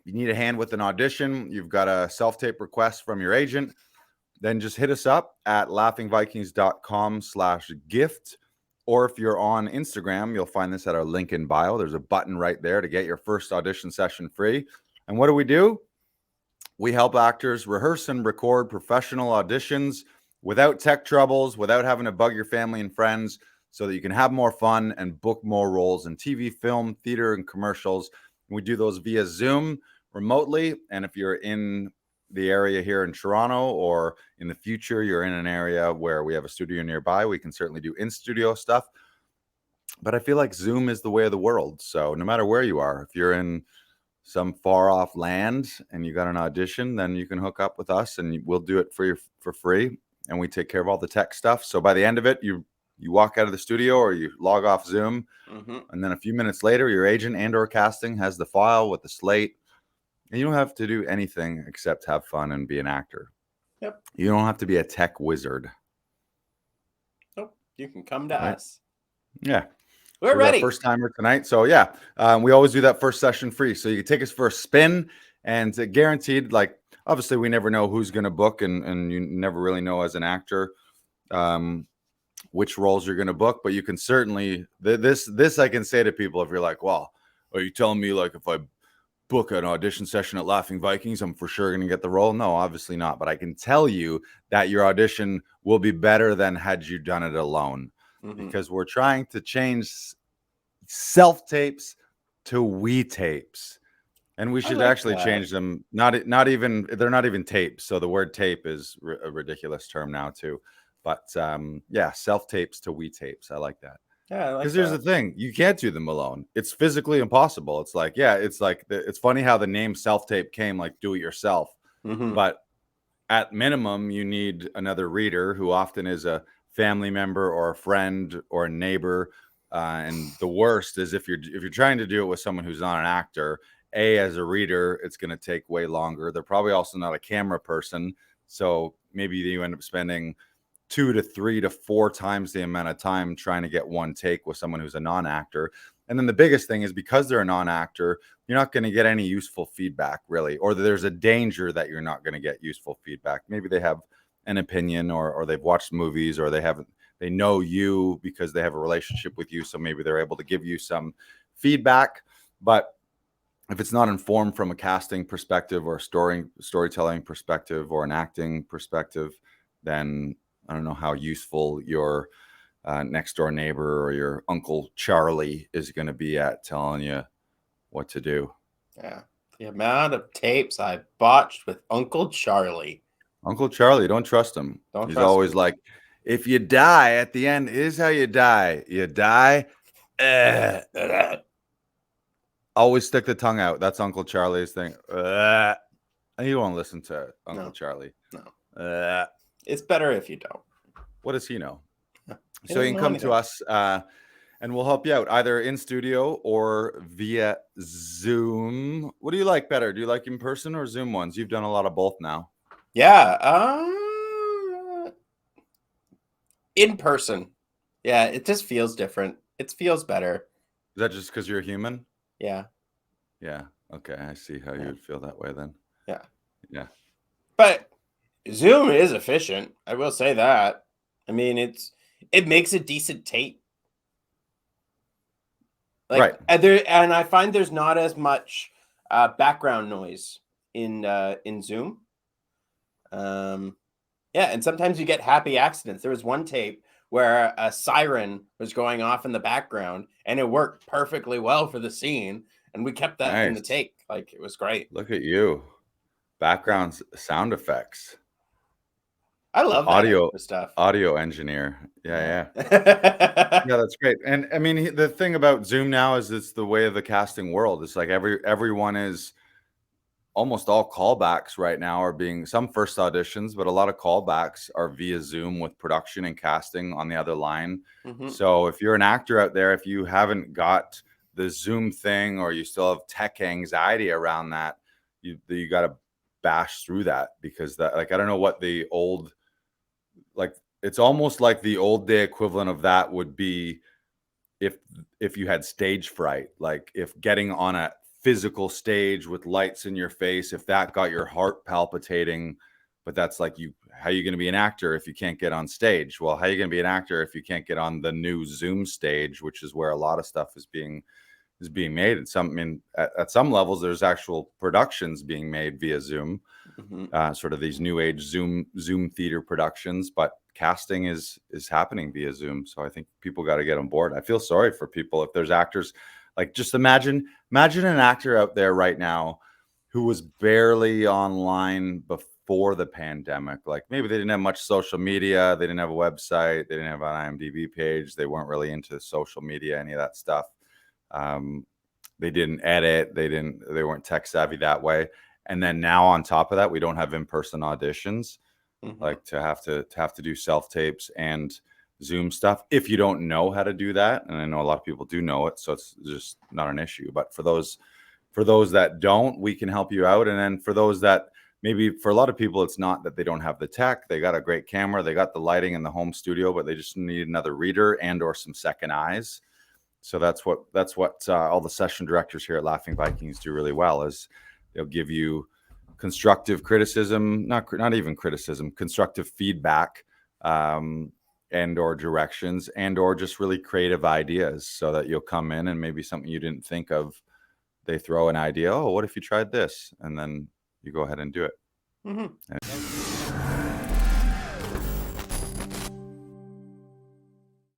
you need a hand with an audition, you've got a self-tape request from your agent, then just hit us up at laughingvikings.com/gift. Or if you're on Instagram, you'll find this at our link in bio. There's a button right there to get your first audition session free. And what do? We help actors rehearse and record professional auditions without tech troubles, without having to bug your family and friends, so that you can have more fun and book more roles in TV, film, theater, and commercials. We do those via Zoom remotely. And if you're in the area here in Toronto, or in the future you're in an area where we have a studio nearby, we can certainly do in-studio stuff. But I feel like Zoom is the way of the world. So no matter where you are, if you're in some far off land and you got an audition, then you can hook up with us and we'll do it for you for free. And we take care of all the tech stuff. So by the end of it, you walk out of the studio or you log off Zoom, and then a few minutes later, your agent and or casting has the file with the slate. And you don't have to do anything except have fun and be an actor. Yep. You don't have to be a tech wizard. Nope. You can come to us. Yeah. We're ready. First timer tonight. So yeah, we always do that first session free. So you can take us for a spin, and guaranteed, like, obviously we never know who's going to book, and you never really know as an actor which roles you're going to book, but you can certainly, this I can say to people, if you're like, well, are you telling me like if I book an audition session at Laughing Vikings, I'm for sure going to get the role? No, obviously not. But I can tell you that your audition will be better than had you done it alone, because we're trying to change self-tapes to we tapes. And we should actually change them. They're not even tapes. So the word tape is a ridiculous term now too. But yeah, self-tapes to we tapes. I like that. Yeah, because here's the thing, you can't do them alone. It's physically impossible. It's like, yeah, it's funny how the name self-tape came, like do it yourself. But at minimum, you need another reader, who often is a family member or a friend or a neighbor. And the worst is if you're trying to do it with someone who's not an actor, as a reader, it's going to take way longer. They're probably also not a camera person. So maybe you end up spending 2 to 3 to 4 times the amount of time trying to get one take with someone who's a non-actor. And then the biggest thing is, because they're a non-actor, you're not going to get any useful feedback, really, or there's a danger that you're not going to get useful feedback. Maybe they have an opinion, or they've watched movies, or they know you because they have a relationship with you. So maybe they're able to give you some feedback. But if it's not informed from a casting perspective or a storytelling perspective or an acting perspective, then I don't know how useful your next door neighbor or your Uncle Charlie is going to be at telling you what to do. Yeah. The amount of tapes I botched with Uncle Charlie. Uncle Charlie, don't trust him. He's always like, if you die at the end, here's how you die. You die. Always stick the tongue out. That's Uncle Charlie's thing. You don't want to listen to Uncle Charlie. No. It's better if you don't. What does he know? So you can come to us and we'll help you out, either in studio or via Zoom. What do you like better? Do you like in person or Zoom ones? You've done a lot of both now. Yeah. In person. Yeah, it just feels different. It feels better. Is that just because you're a human? Yeah. Yeah. Okay. I see how you would feel that way then. Yeah. Yeah. But Zoom is efficient. I will say that. I mean, it makes a decent tape. Like, right. And I find there's not as much background noise in Zoom. Yeah, and sometimes you get happy accidents. There was one tape where a siren was going off in the background, and it worked perfectly well for the scene, and we kept that in the take. Like, it was great. Look at you. Background sound effects. I love audio stuff. Audio engineer. Yeah. Yeah, that's great. And I mean, the thing about Zoom now is it's the way of the casting world. It's like everyone is, almost all callbacks right now are being, some first auditions, but a lot of callbacks are via Zoom with production and casting on the other line. So if you're an actor out there, if you haven't got the Zoom thing, or you still have tech anxiety around that, you got to bash through that, because that, like, I don't know what the old, like, it's almost like the old day equivalent of that would be if you had stage fright, like if getting on a physical stage with lights in your face, if that got your heart palpitating, but that's like, how are you going to be an actor if you can't get on stage? Well, how are you going to be an actor if you can't get on the new Zoom stage, which is where a lot of stuff is being made. And at some levels, there's actual productions being made via Zoom, sort of these new age Zoom theater productions, but casting is happening via Zoom. So I think people got to get on board. I feel sorry for people. If there's actors, like, just imagine an actor out there right now who was barely online before the pandemic. Like, maybe they didn't have much social media, they didn't have a website, they didn't have an IMDb page, they weren't really into social media, any of that stuff. They didn't edit, they weren't tech savvy that way. And then now on top of that, we don't have in-person auditions, like to have to do self-tapes and Zoom stuff. If you don't know how to do that, and I know a lot of people do know it, so it's just not an issue. But for those that don't, we can help you out. And then for those that, maybe for a lot of people, it's not that they don't have the tech. They got a great camera, they got the lighting in the home studio, but they just need another reader and or some second eyes. So that's what all the session directors here at Laughing Vikings do really well, is they'll give you constructive criticism, not even criticism, constructive feedback, and or directions, and or just really creative ideas, so that you'll come in and maybe something you didn't think of, they throw an idea, oh, what if you tried this? And then you go ahead and do it.